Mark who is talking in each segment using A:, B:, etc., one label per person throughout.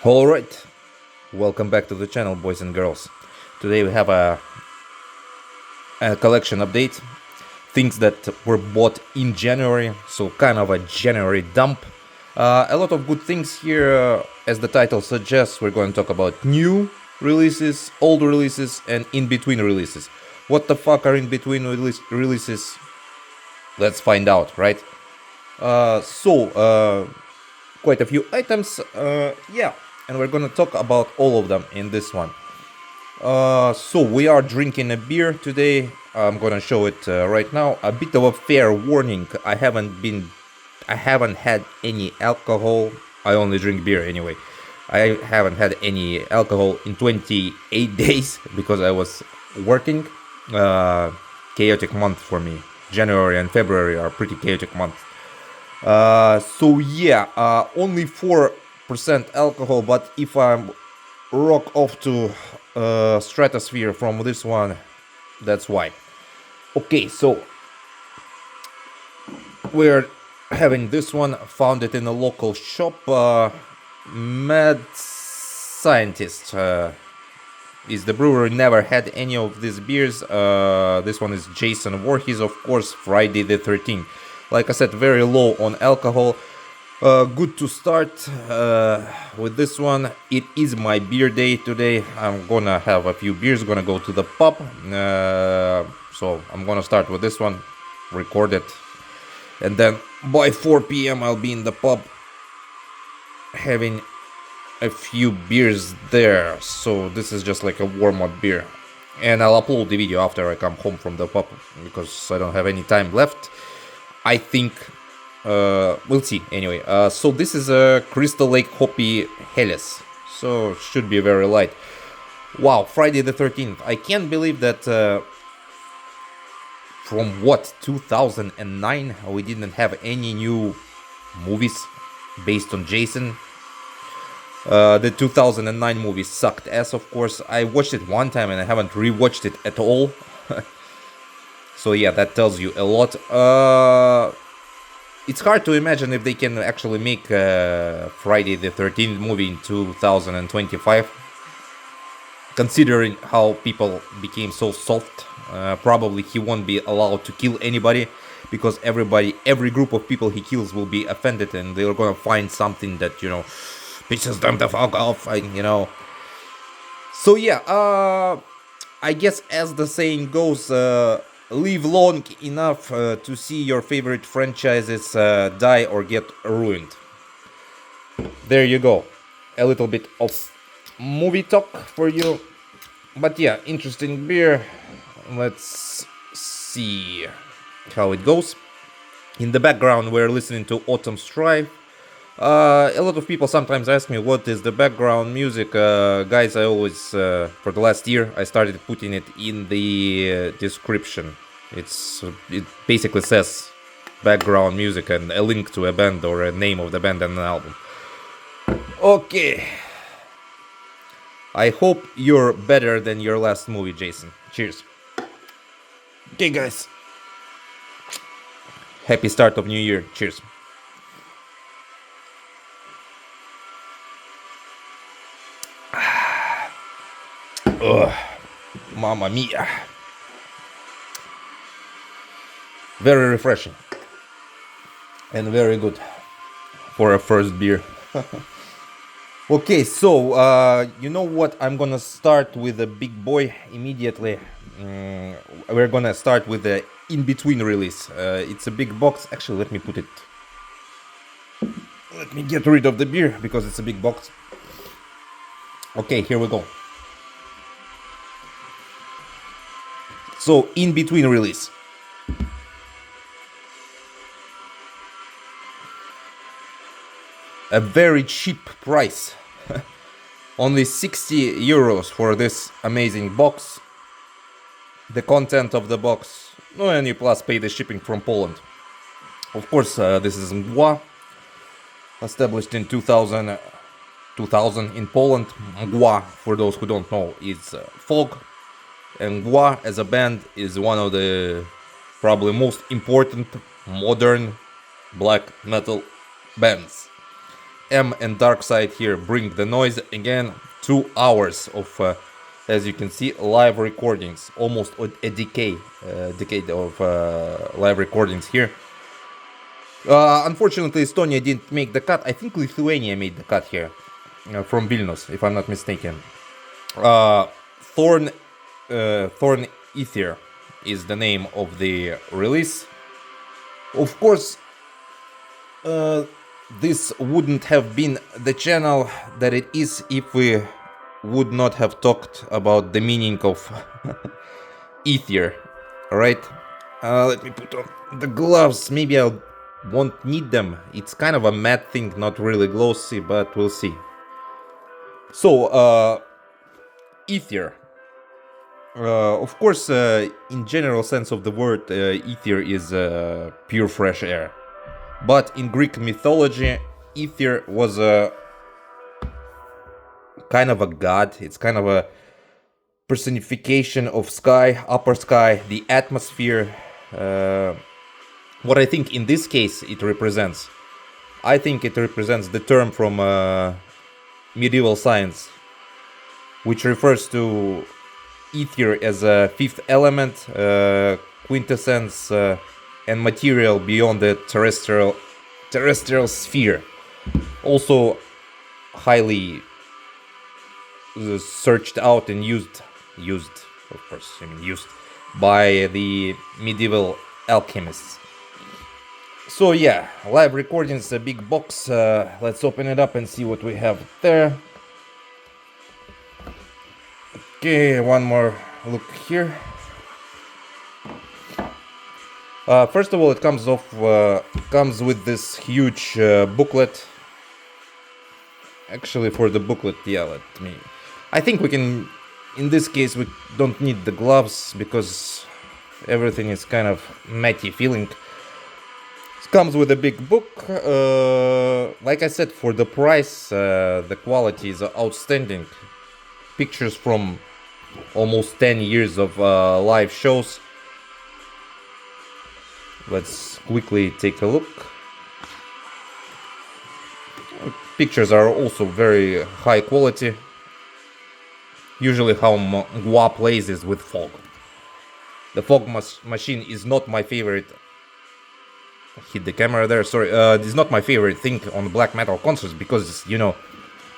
A: Alright, welcome back to the channel, boys and girls. Today we have a collection update. Things that were bought in January, so kind of a January dump. A lot of good things here, as the title suggests. We're going to talk about new releases, old releases, and in-between releases. What the fuck are in-between releases? Let's find out, right? Quite a few items, yeah, and we're gonna talk about all of them in this one. So we are drinking a beer today. I'm gonna show it right now. A bit of a fair warning: I haven't had any alcohol. I only drink beer anyway. I haven't had any alcohol in 28 days because I was working. Chaotic month for me. January and February are pretty chaotic months. Only 4% alcohol, but if I rock off to stratosphere from this one, that's why. Okay, so we're having this one, found it in a local shop. Mad Scientist is the brewer. Never had any of these beers. This one is Jason Voorhees, of course, Friday the 13th. Like I said, very low on alcohol. Good to start with this one. It is my beer day today. I'm gonna have a few beers, gonna go to the pub. So I'm gonna start with this one, record it, and then by 4 p.m. I'll be in the pub having a few beers there. So this is just like a warm-up beer. And I'll upload the video after I come home from the pub because I don't have any time left. I think we'll see anyway. So this is a Crystal Lake Hoppy Helles, so should be very light. Wow, Friday the 13th. I can't believe that from 2009 we didn't have any new movies based on Jason. The 2009 movie sucked ass, of course. I watched it one time and I haven't rewatched it at all. So yeah, that tells you a lot. It's hard to imagine if they can actually make Friday the 13th movie in 2025. Considering how people became so soft, probably he won't be allowed to kill anybody. Because every group of people he kills will be offended and they're gonna find something that, pisses them the fuck off, So yeah, I guess as the saying goes, live long enough to see your favorite franchises die or get ruined. There you go. A little bit of movie talk for you. But yeah, interesting beer. Let's see how it goes. In the background, we're listening to Autumn Strife. A lot of people sometimes ask me what is the background music. Guys, I always, for the last year, I started putting it in the description. It basically says background music and a link to a band or a name of the band and an album. Okay. I hope you're better than your last movie, Jason. Cheers. Okay, guys. Happy start of New Year. Cheers. Ugh, mamma mia. Very refreshing. And very good for a first beer. Okay, so, you know what? I'm gonna start with a big boy immediately. We're gonna start with the in-between release. It's a big box. Actually, let me get rid of the beer because it's a big box. Okay, here we go. So, in-between release. A very cheap price. Only 60 euros for this amazing box. The content of the box. No, and you plus pay the shipping from Poland. Of course, this is Mgla. Established in 2000 in Poland. Mgla, for those who don't know, is folk. And Mgla as a band is one of the probably most important modern black metal bands. M and Dark Side here bring the noise. Again, 2 hours of, as you can see, live recordings. Almost a decade of live recordings here. Unfortunately, Estonia didn't make the cut. I think Lithuania made the cut here, from Vilnius, if I'm not mistaken. Thorn Ether is the name of the release. Of course, this wouldn't have been the channel that it is if we would not have talked about the meaning of ether, right? Let me put on the gloves. Maybe I won't need them. It's kind of a matte thing, not really glossy, but we'll see. So, ether. Of course, in general sense of the word, ether is pure fresh air. But in Greek mythology, ether was a kind of a god. It's kind of a personification of sky, upper sky, the atmosphere. What I think in this case it represents, I think it represents the term from medieval science, which refers to ether as a fifth element, quintessence, and material beyond the terrestrial sphere. Also highly searched out and used, of course, used by the medieval alchemists. So yeah, live recordings, a big box. Let's open it up and see what we have there. Okay, one more look here. First of all, it comes with this huge booklet. Actually, for the booklet, yeah, I think we can. In this case, we don't need the gloves because everything is kind of matty feeling. It comes with a big book. Like I said, for the price, the quality is outstanding. Pictures from almost 10 years of live shows. Let's quickly take a look. Pictures are also very high quality. Usually how Mgla plays is with fog. The fog machine is not my favorite. Hit the camera there, sorry. It's not my favorite thing on black metal concerts because,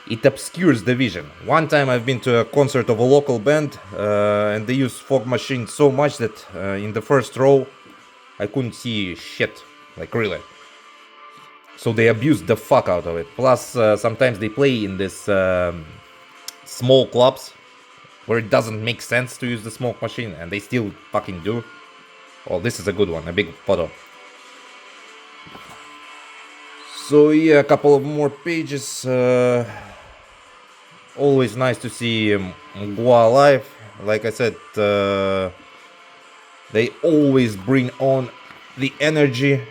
A: it obscures the vision. One time I've been to a concert of a local band and they used fog machine so much that in the first row I couldn't see shit, like really. So they abused the fuck out of it. Plus sometimes they play in this small clubs where it doesn't make sense to use the smoke machine and they still fucking do. Oh, this is a good one, a big photo. So yeah, a couple of more pages. Always nice to see Mgla live. Like I said, they always bring on the energy.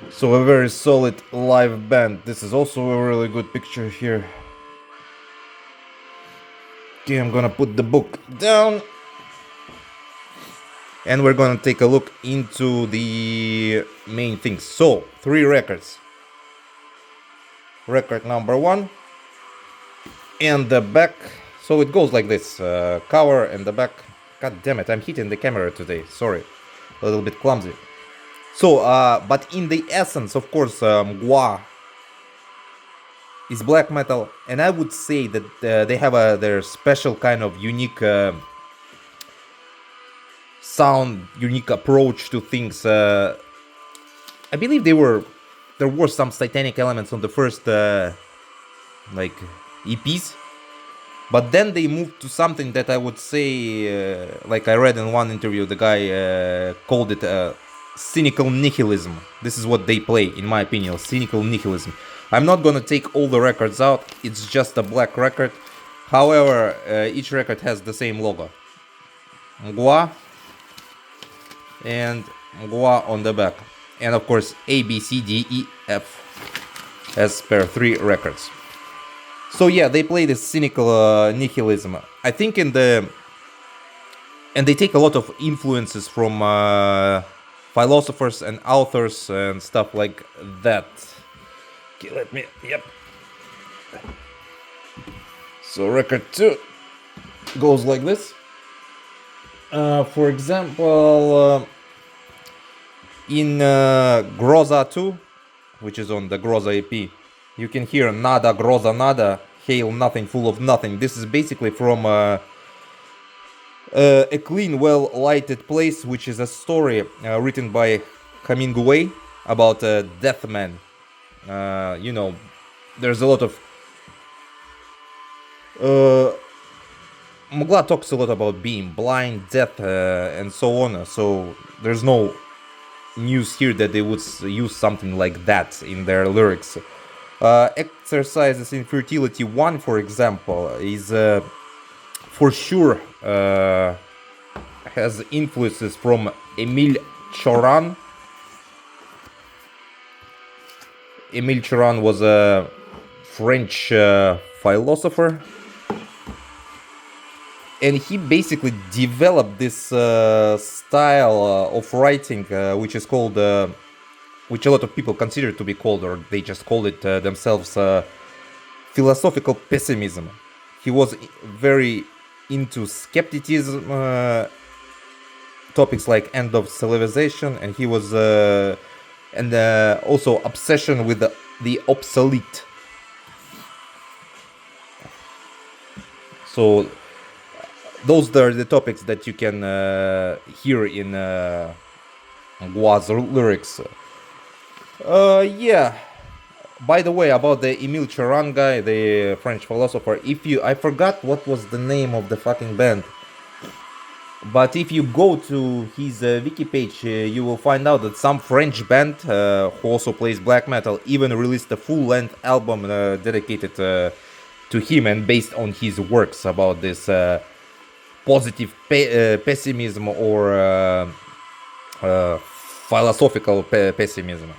A: So a very solid live band. This is also a really good picture here. Okay, I'm gonna put the book down. And we're gonna take a look into the main things. So, 3 records. Record number 1. And the back. So it goes like this. Cover and the back. God damn it, I'm hitting the camera today. Sorry. A little bit clumsy. So, but in the essence, of course, Mgla is black metal. And I would say that they have their special kind of unique sound, unique approach to things. I believe there were some satanic elements on the first like EPs, but then they moved to something that I would say, like I read in one interview, the guy called it cynical nihilism. This is what they play, in my opinion, cynical nihilism. I'm not gonna take all the records out, it's just a black record. However, each record has the same logo, Mgla and Mgla on the back, and of course A, B, C, D, E, F as per 3 records. So yeah, they play this cynical nihilism. I think and they take a lot of influences from philosophers and authors and stuff like that. Okay, let me, yep. So record 2 goes like this. For example, in Groza 2, which is on the Groza EP, you can hear Nada Groza Nada, hail nothing full of nothing. This is basically from a clean, well-lighted place, which is a story written by Hemingway about a death man. You know, there's a lot of Mgla talks a lot about being blind, death, and so on. So there's no news here that they would use something like that in their lyrics. Exercises in Fertility 1, for example, is for sure has influences from Émile Cioran. Émile Cioran was a French philosopher, and he basically developed this style of writing, which is called, which a lot of people consider to be called, or they just call it themselves, philosophical pessimism. He was very into skepticism, topics like end of civilization, and he was, and also obsession with the obsolete. So those are the topics that you can hear in Mgla's lyrics. Yeah. By the way, about the Émile Cioran guy, the French philosopher, I forgot what was the name of the fucking band. But if you go to his wiki page, you will find out that some French band who also plays black metal even released a full-length album dedicated to him and based on his works about this positive pessimism or philosophical pessimism.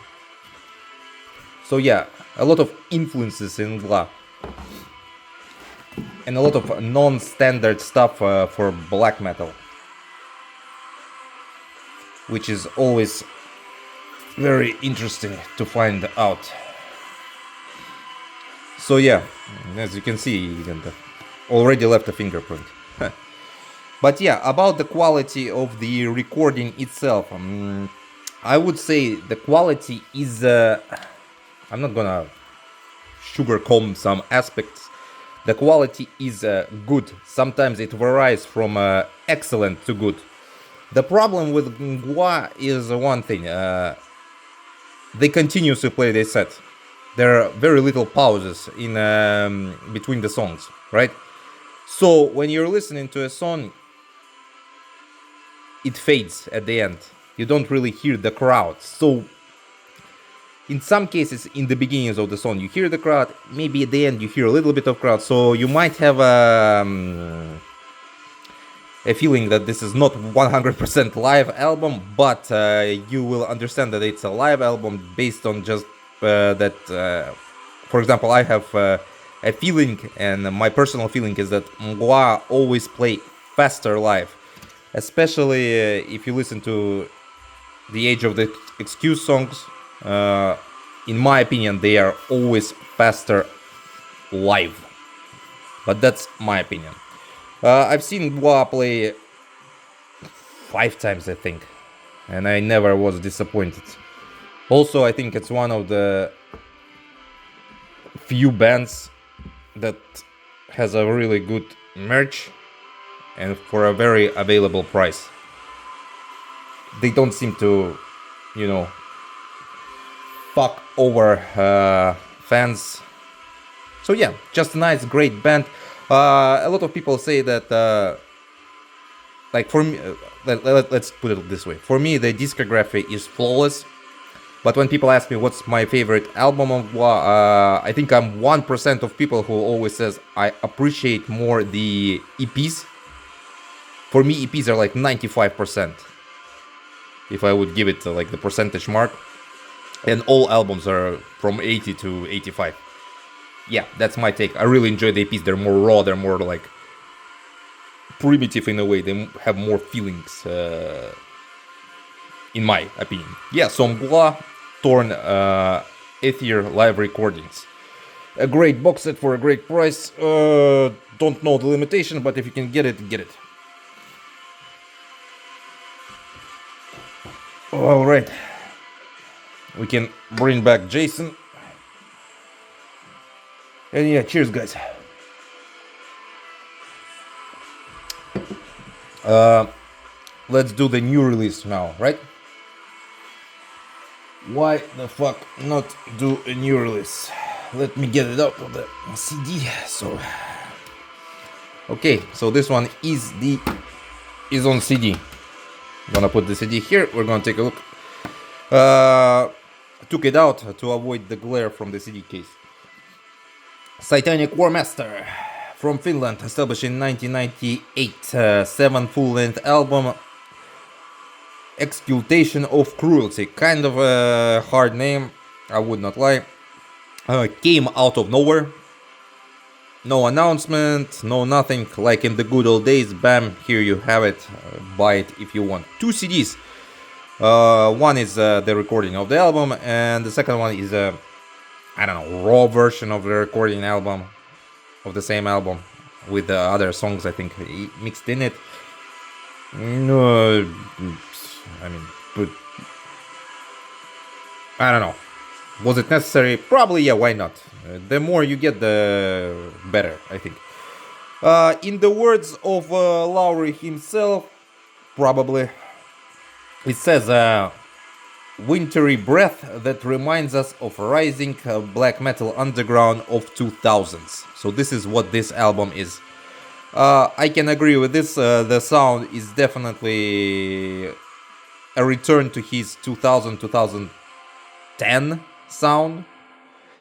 A: So yeah, a lot of influences in Mgla. And a lot of non-standard stuff for black metal. Which is always very interesting to find out. So yeah, as you can see, already left a fingerprint. But yeah, about the quality of the recording itself, I would say the quality is, I'm not gonna sugarcoat some aspects. The quality is good. Sometimes it varies from excellent to good. The problem with Mgla is one thing. They continuously play their set. There are very little pauses in between the songs, right? So when you're listening to a song, it fades at the end. You don't really hear the crowd. So in some cases, in the beginnings of the song, you hear the crowd. Maybe at the end, you hear a little bit of crowd. So you might have a feeling that this is not 100% live album, but you will understand that it's a live album based on just that. For example, I have a feeling, and my personal feeling is that Mgla always play faster live. Especially if you listen to the Age of the Excuse songs, in my opinion, they are always faster live. But that's my opinion. I've seen Mgla play 5 times, I think, and I never was disappointed. Also, I think it's one of the few bands that has a really good merch and for a very available price. They don't seem to, you know, fuck over fans. So yeah, just a nice, great band. A lot of people say that, like for me, let's put it this way. For me, the discography is flawless. But when people ask me what's my favorite album of Mgla, I think I'm 1% of people who always says I appreciate more the EPs. For me, EPs are like 95%, if I would give it like the percentage mark. And all albums are from 80 to 85. Yeah, that's my take. I really enjoy the EPs. They're more raw, they're more like primitive in a way. They have more feelings. in my opinion. Yeah, so Mgla, Torn, Ether live recordings. A great box set for a great price. Don't know the limitation, but if you can get it, get it. Alright. We can bring back Jason. And yeah, cheers, guys. Let's do the new release now, right? Why the fuck not do a new release? Let me get it out of the CD. So, okay, so this one is on CD. I'm gonna put the CD here. We're gonna take a look. Took it out to avoid the glare from the CD case. Satanic Warmaster from Finland, established in 1998. 7 full-length album. Excultation of Cruelty. Kind of a hard name, I would not lie. Came out of nowhere. No announcement, no nothing. Like in the good old days, bam, here you have it. Buy it if you want. 2 CDs. One is the recording of the album, and the second one is a, I don't know, raw version of the recording album, of the same album, with the other songs, I think, mixed in it. No, I mean, but I don't know. Was it necessary? Probably, yeah, why not? The more you get, the better, I think. In the words of Lowry himself, probably, it says, wintry breath that reminds us of rising black metal underground of 2000s. So this is what this album is. I can agree with this. The sound is definitely a return to his 2010 sound.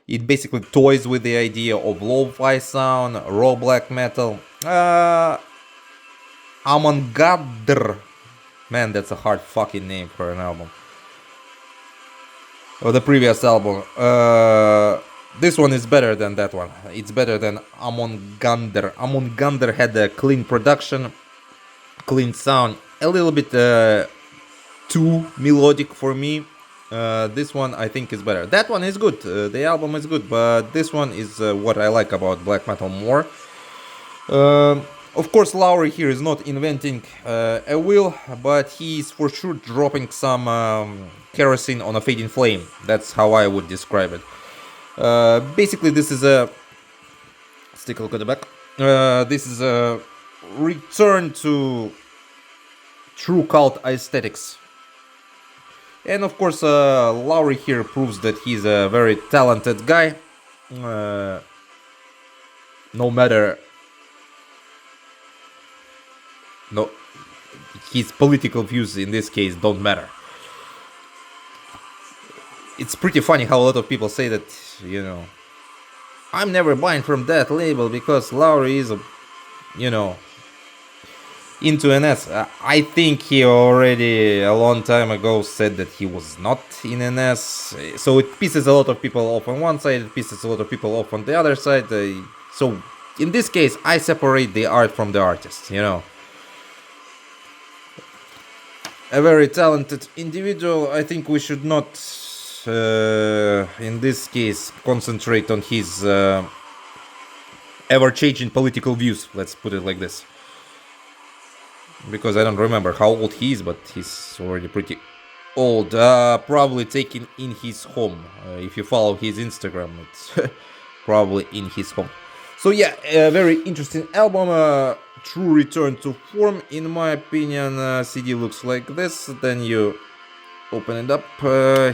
A: It basically toys with the idea of lo-fi sound, raw black metal. Avant-garde. Man, that's a hard fucking name for an album. Or the previous album. This one is better than that one. It's better than Amon-Gander. Amon-Gander had a clean production, clean sound, a little bit too melodic for me. This one I think is better. That one is good. The album is good, but this one is what I like about black metal more. Of course, Lowry here is not inventing a wheel, but he's for sure dropping some kerosene on a fading flame. That's how I would describe it. Basically, this is a... Let's take a look at the back. This is a return to true cult aesthetics. And of course, Lowry here proves that he's a very talented guy. No matter... No, his political views in this case don't matter. It's pretty funny how a lot of people say that, you know, I'm never buying from that label because Lowry is, into NS. I think he already a long time ago said that he was not in NS. So it pisses a lot of people off on one side, it pisses a lot of people off on the other side. So in this case, I separate the art from the artist, A very talented individual. I think we should not, in this case, concentrate on his ever-changing political views. Let's put it like this. Because I don't remember how old he is, but he's already pretty old. Probably taken in his home. If you follow his Instagram, it's probably in his home. So yeah, a very interesting album. True return to form, in my opinion. CD looks like this. Then you open it up.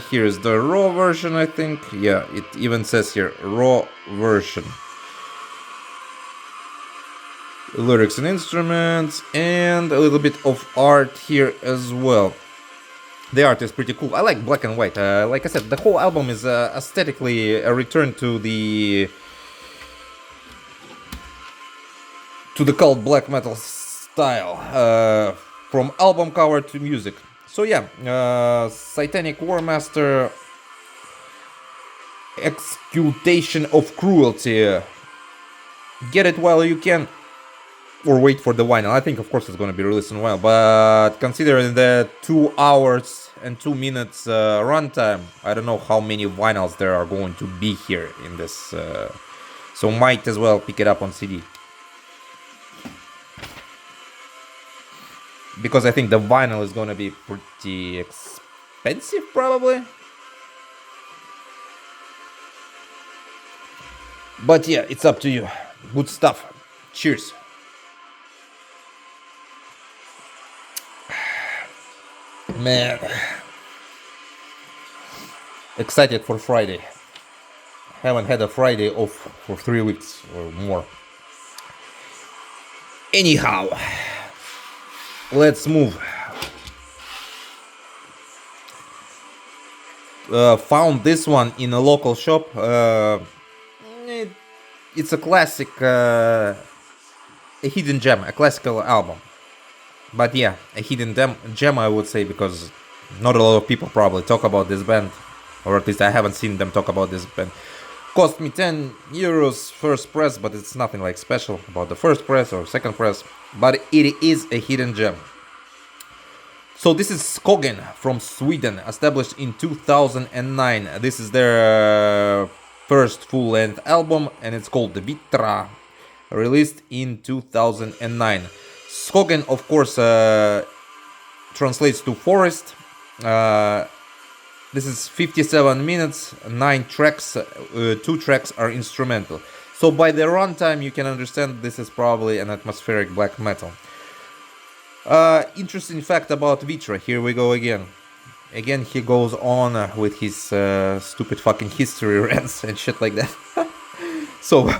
A: Here's the raw version, I think. Yeah, it even says here raw version. Lyrics and instruments, and a little bit of art here as well. The art is pretty cool. I like black and white. Like I said, the whole album is aesthetically a return to the cult black metal style, from album cover to music. So yeah, Satanic Warmaster, Excultation of Cruelty. Get it while you can. or wait for the vinyl. I think, of course, it's going to be released in a while, but considering the 2 hours and 2 minutes runtime, I don't know how many vinyls there are going to be here in this, so might as well pick it up on CD. Because I think the vinyl is going to be pretty expensive, probably. But yeah, it's up to you. Good stuff. Cheers. Man. Excited for Friday. Haven't had a Friday off for 3 weeks or more. Anyhow, let's move. Found this one in a local shop. It's a classic, a hidden gem, a classical album. But yeah, a hidden gem, I would say, because not a lot of people probably talk about this band, or at least I haven't seen them talk about this band. Cost me 10 euros first press, but it's nothing like special about the first press or second press, but it is a hidden gem. So this is Skogen from Sweden, established in 2009. This is their first full-length album, and it's called Vitra, released in 2009. Skogen, of course, translates to forest. This is 57 minutes, 9 tracks, 2 tracks are instrumental. So by the runtime, you can understand this is probably an atmospheric black metal. Interesting fact about Vitra, here we go again. Again, he goes on with his stupid fucking history rants and shit like that. So,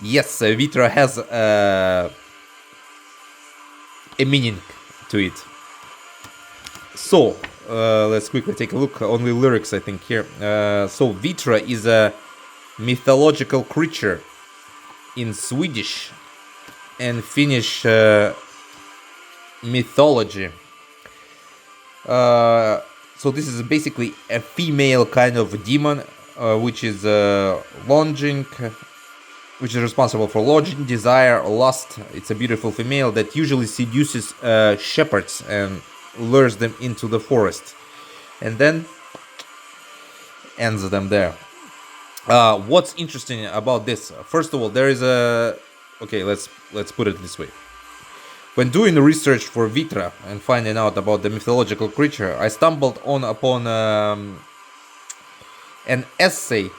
A: yes, Vitra has a meaning to it. So, let's quickly take a look. Only lyrics, I think, here. So, Vitra is a mythological creature in Swedish and Finnish mythology. So this is basically a female kind of demon, which is longing, which is responsible for longing, desire, lust. It's a beautiful female that usually seduces shepherds and lures them into the forest, and then ends them there. What's interesting about this? First of all, there is a... Okay, let's put it this way. When doing the research for Vitra and finding out about the mythological creature, I stumbled upon an essay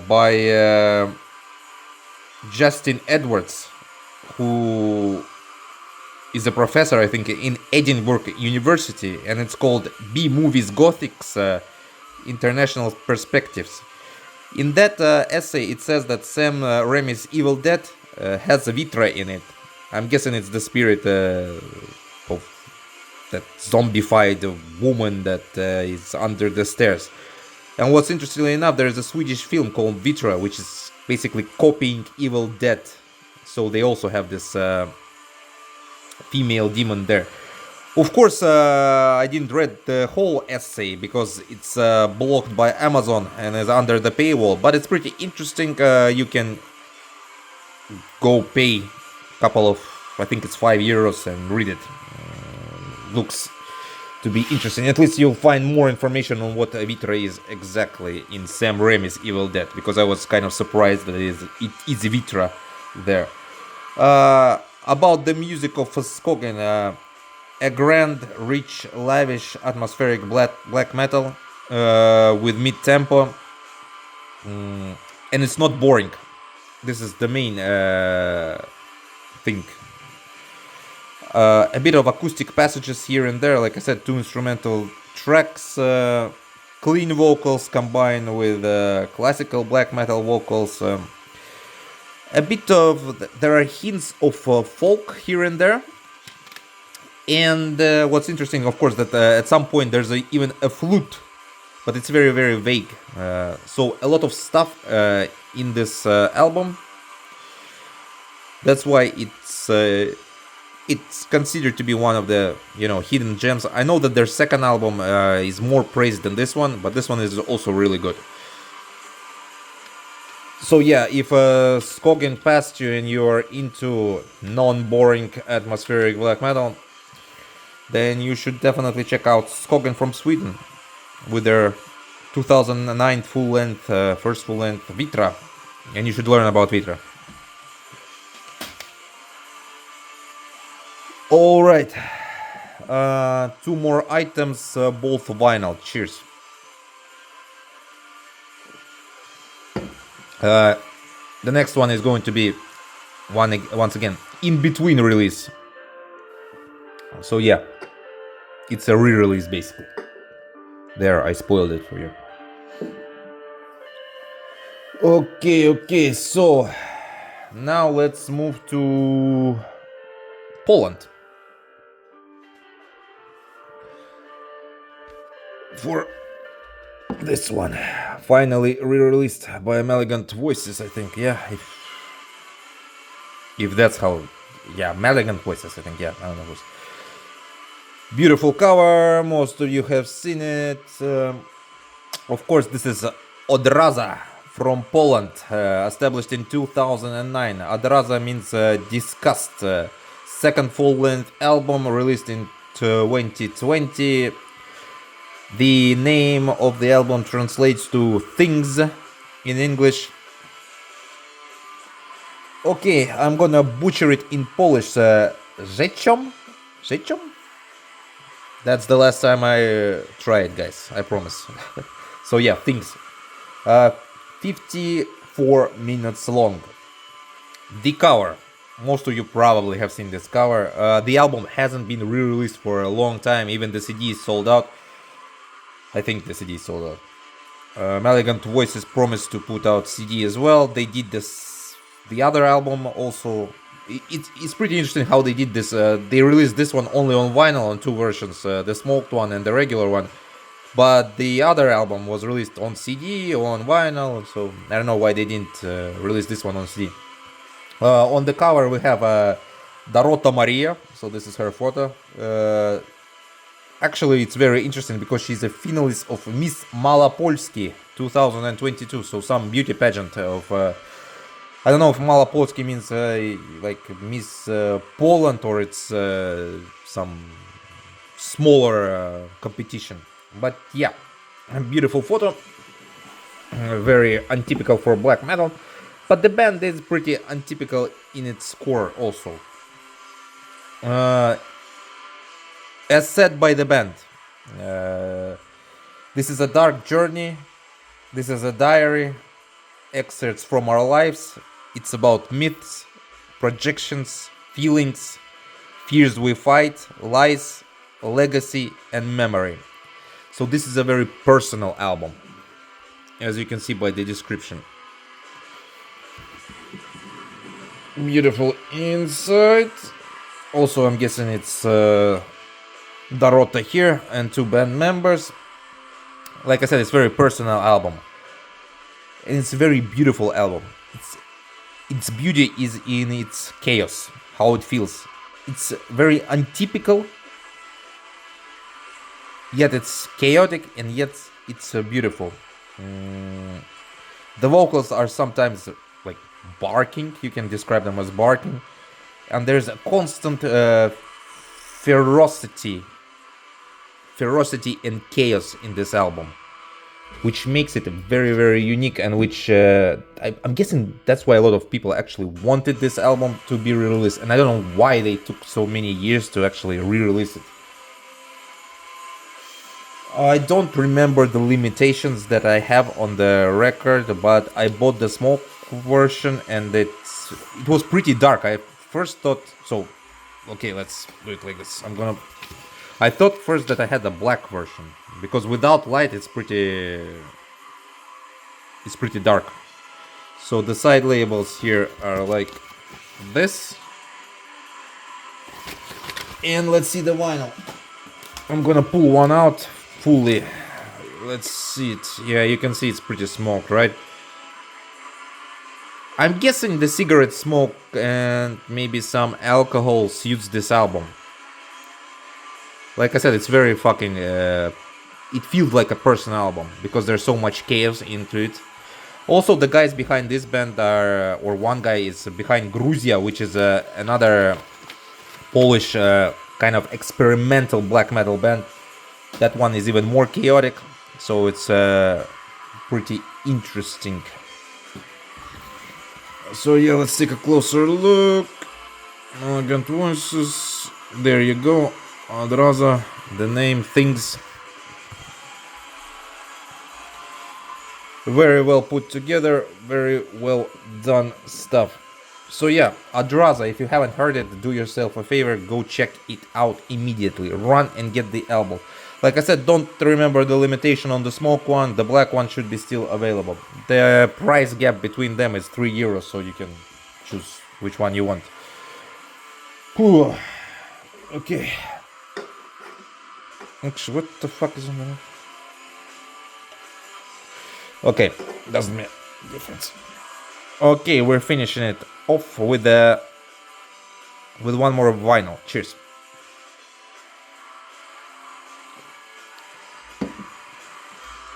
A: by Justin Edwards, who is a professor, I think, in Edinburgh University, and it's called B-Movies Gothic's International Perspectives. In that essay, it says that Sam Raimi's Evil Dead has a Vitra in it. I'm guessing it's the spirit of that zombified woman that is under the stairs. And what's interestingly enough, there is a Swedish film called Vitra, which is basically copying Evil Dead. So they also have this female demon there. Of course, I didn't read the whole essay because it's blocked by Amazon and is under the paywall. But it's pretty interesting. You can go pay couple of, I think it's 5 euros, and read it. Looks to be interesting. At least you'll find more information on what Vitra is exactly in Sam Raimi's Evil Dead, because I was kind of surprised that it is Vitra there. About the music of Skogen, a grand, rich, lavish, atmospheric black metal with mid-tempo, and it's not boring. This is the main thing. A bit of acoustic passages here and there, like I said, 2 instrumental tracks, clean vocals combined with classical black metal vocals. A bit of, there are hints of folk here and there. And what's interesting, of course, that at some point there's even a flute, but it's very, very vague. So a lot of stuff in this album. That's why it's considered to be one of the, hidden gems. I know that their second album is more praised than this one, but this one is also really good. So yeah, if Skogen passed you and you're into non-boring atmospheric black metal, then you should definitely check out Skogen from Sweden with their 2009 full-length, first full-length Vitra, and you should learn about Vitra. All right, two more items, both vinyl. Cheers. The next one is going to be once again Inbetween release. So yeah, it's a re-release basically. There, I spoiled it for you. Okay, so now let's move to Poland. For this one, finally re-released by Malignant Voices, I think. Yeah, if that's how. Yeah, Malignant Voices, I think. Yeah, I don't know. Beautiful cover, most of you have seen it. Of course, this is Odraza from Poland, established in 2009. Odraza means disgust. Second full-length album released in 2020. The name of the album translates to things in English. Okay, I'm gonna butcher it in Polish. Rzeczom? Rzeczom? That's the last time I try it, guys. I promise. So yeah, things. 54 minutes long. The cover. Most of you probably have seen this cover. The album hasn't been re-released for a long time. Even the CD is sold out. I think the CD is sold out. Malignant Voices promised to put out CD as well. They did this. The other album also. It's pretty interesting how they did this. They released this one only on vinyl on two versions, the smoked one and the regular one. But the other album was released on CD or on vinyl, so I don't know why they didn't release this one on CD. On the cover we have Dorota Maria, so this is her photo. Actually, it's very interesting because she's a finalist of Miss Malopolski 2022, so some beauty pageant of... I don't know if Malopolski means like Miss Poland or it's some smaller competition. But yeah, a beautiful photo. Very untypical for black metal. But the band is pretty untypical in its core also. As said by the band, this is a dark journey. This is a diary. Excerpts from our lives. It's about myths, projections, feelings, fears we fight, lies, legacy, and memory. So this is a very personal album, as you can see by the description. Beautiful inside. Also, I'm guessing it's Dorota here and two band members. Like I said, it's a very personal album. And it's a very beautiful album. Its beauty is in its chaos, how it feels. It's very untypical, yet it's chaotic, and yet it's beautiful. The vocals are sometimes like barking. You can describe them as barking. And there's a constant ferocity and chaos in this album, which makes it very, very unique, and which I'm guessing that's why a lot of people actually wanted this album to be re-released, and I don't know why they took so many years to actually re-release it. I don't remember the limitations that I have on the record, but I bought the smoke version and it was pretty dark. I first thought, so okay, let's do it like this. I thought first that I had the black version, because without light it's pretty dark. So the side labels here are like this. And let's see the vinyl. I'm gonna pull one out fully. Let's see it. Yeah, you can see it's pretty smoked, right? I'm guessing the cigarette smoke and maybe some alcohol suits this album. Like I said, it's very fucking... it feels like a personal album because there's so much chaos into it. Also, the guys behind this band are, or one guy is behind Gruzia, which is another Polish kind of experimental black metal band. That one is even more chaotic, so it's pretty interesting. So yeah, let's take a closer look. Elegant voices. There you go. Odraza. The name, things. Very well put together. Very well done stuff. So yeah, Odraza, if you haven't heard it, do yourself a favor, go check it out immediately. Run and get the album. Like I said, don't remember the limitation on the smoke one. The black one should be still available. The price gap between them is €3, so you can choose which one you want. Whew. Okay. Actually, what the fuck is on there? Okay, doesn't make a difference. Okay, we're finishing it off with one more vinyl. Cheers.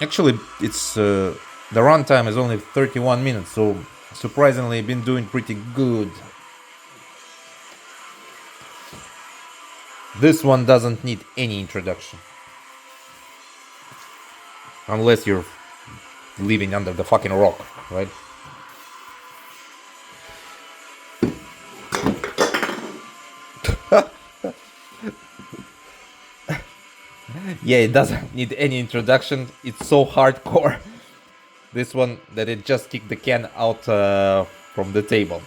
A: Actually, it's the runtime is only 31 minutes, so surprisingly, been doing pretty good. This one doesn't need any introduction, unless you're living under the fucking rock, right? Yeah, it doesn't need any introduction. It's so hardcore, this one, that it just kicked the can out from the table.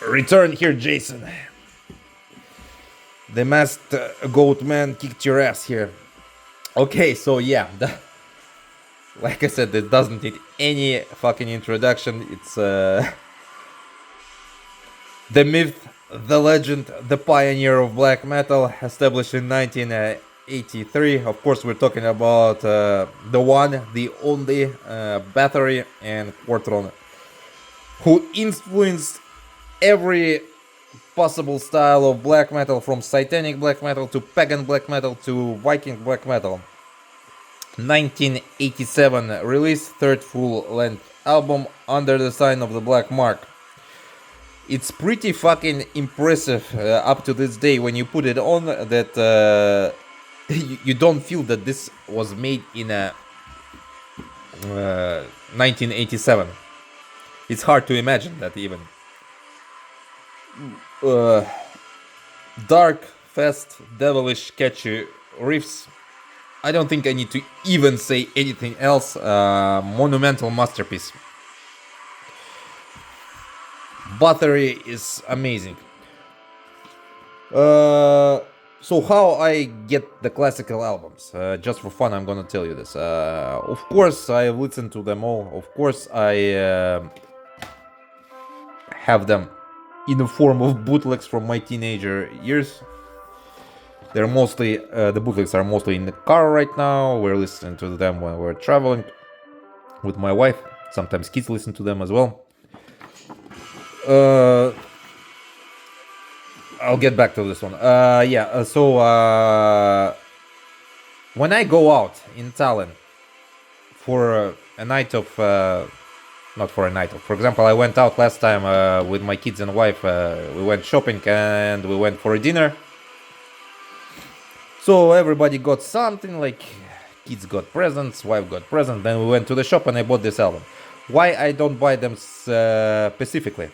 A: Return here, Jason. The masked goat man kicked your ass here. Okay, so yeah, like I said, it doesn't need any fucking introduction. It's the myth, the legend, the pioneer of black metal, established in 1983. Of course, we're talking about the one, the only Bathory and Quartron, who influenced every possible style of black metal, from Satanic black metal to pagan black metal to Viking black metal. 1987 release, third full-length album, Under the Sign of the Black Mark. It's pretty fucking impressive up to this day when you put it on, that you don't feel that this was made in 1987. It's hard to imagine that even. Dark, fast, devilish, catchy riffs. I don't think I need to even say anything else. Monumental masterpiece. Bathory is amazing. So how I get the classical albums? Just for fun, I'm gonna tell you this. Of course, I've listened to them all. Of course, I have them in the form of bootlegs from my teenager years. They're mostly, the bootlegs are mostly in the car right now. We're listening to them when we're traveling with my wife. Sometimes kids listen to them as well. I'll get back to this one. So when I go out in Tallinn for a night of, not for a night of, for example, I went out last time with my kids and wife. We went shopping and we went for a dinner. So everybody got something, like kids got presents, wife got presents. Then we went to the shop and I bought this album. Why I don't buy them specifically?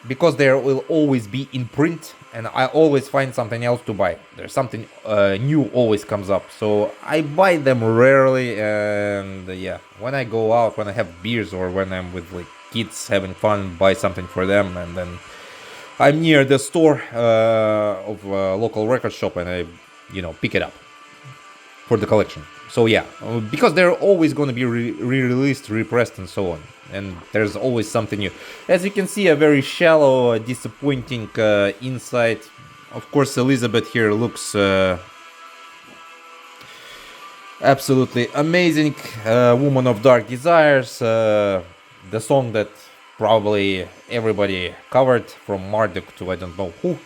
A: Because there will always be in print and I always find something else to buy. There's something new always comes up. So I buy them rarely, and yeah, when I go out, when I have beers or when I'm with like kids having fun, buy something for them, and then I'm near the store of a local record shop and I, pick it up for the collection. So yeah, because they're always going to be re-released, repressed and so on. And there's always something new. As you can see, a very shallow, disappointing inside. Of course, Elizabeth here looks absolutely amazing. Woman of Dark Desires, the song that probably everybody covered, from Marduk to I don't know who.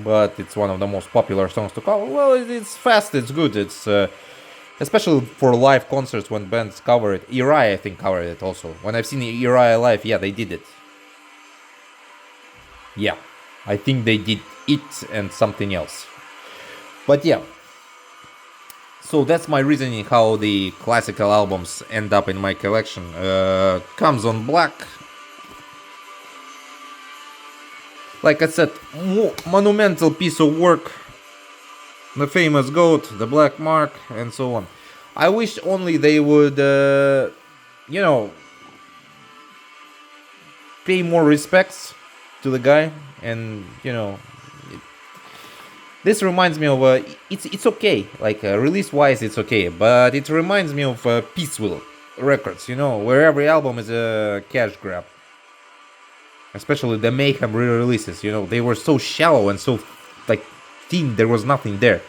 A: But it's one of the most popular songs to cover. Well, it's fast, it's good. It's Especially for live concerts when bands cover it. Uriah, I think, covered it also. When I've seen Uriah live, yeah, they did it. Yeah, I think they did it and something else. But yeah, so that's my reasoning how the classical albums end up in my collection. Comes on black. Like I said, monumental piece of work. The famous goat, the black mark, and so on. I wish only they would, you know, pay more respects to the guy, and this reminds me of it's okay, like release wise it's okay, but it reminds me of Peaceville Records, where every album is a cash grab, especially the Mayhem re-releases. They were so shallow and so like thin, there was nothing there,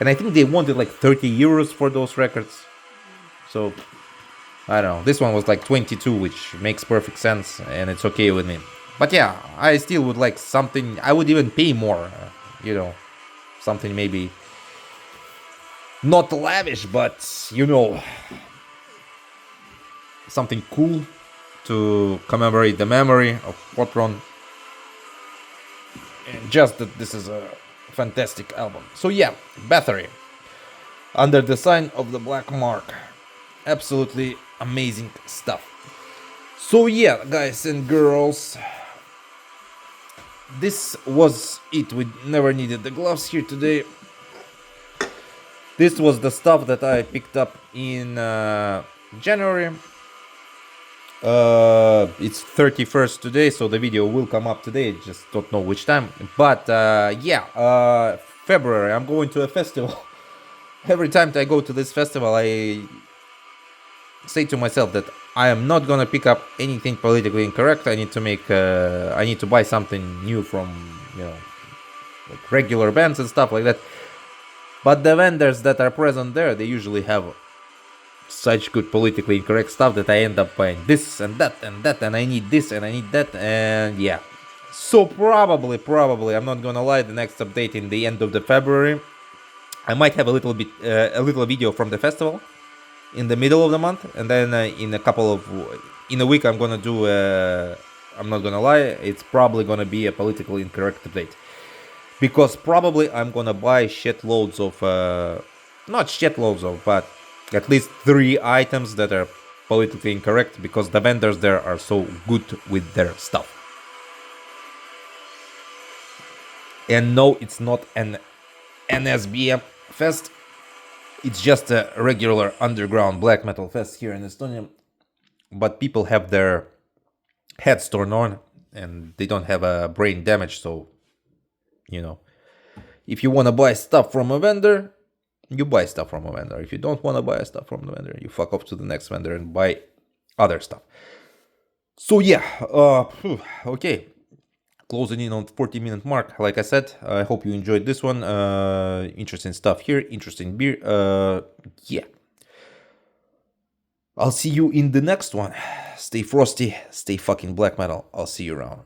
A: and I think they wanted like 30 euros for those records. So I don't know, this one was like 22, which makes perfect sense and it's okay with me. But yeah, I still would like something. I would even pay more, something maybe not lavish, but something cool to commemorate the memory of Potron. And just that this is a fantastic album. So yeah, Bathory, Under the Sign of the Black Mark. Absolutely amazing stuff. So yeah, guys and girls, this was it. We never needed the gloves here today. This was the stuff that I picked up in January. It's 31st today, so the video will come up today. Just don't know which time. But yeah, February, I'm going to a festival. Every time I go to this festival, I say to myself that I am not gonna pick up anything politically incorrect. I need to buy something new from like regular bands and stuff like that. But the vendors that are present there, they usually have such good politically incorrect stuff that I end up buying this and that and that, and I need this and I need that, and yeah. So probably, I'm not gonna lie, the next update in the end of the February, I might have a little video from the festival in the middle of the month, and then in a week I'm gonna do I'm not gonna lie, it's probably gonna be a politically incorrect update, because probably I'm gonna buy shitloads of not shitloads of, but at least 3 items that are politically incorrect, because the vendors there are so good with their stuff. And no, it's not an NSBM fest. It's just a regular underground black metal fest here in Estonia. But people have their heads torn on and they don't have a brain damage. So, if you want to buy stuff from a vendor, you buy stuff from a vendor. If you don't want to buy stuff from the vendor, you fuck off to the next vendor and buy other stuff. So yeah, okay. Closing in on 40-minute mark. Like I said, I hope you enjoyed this one. Interesting stuff here. Interesting beer. Yeah. I'll see you in the next one. Stay frosty. Stay fucking black metal. I'll see you around.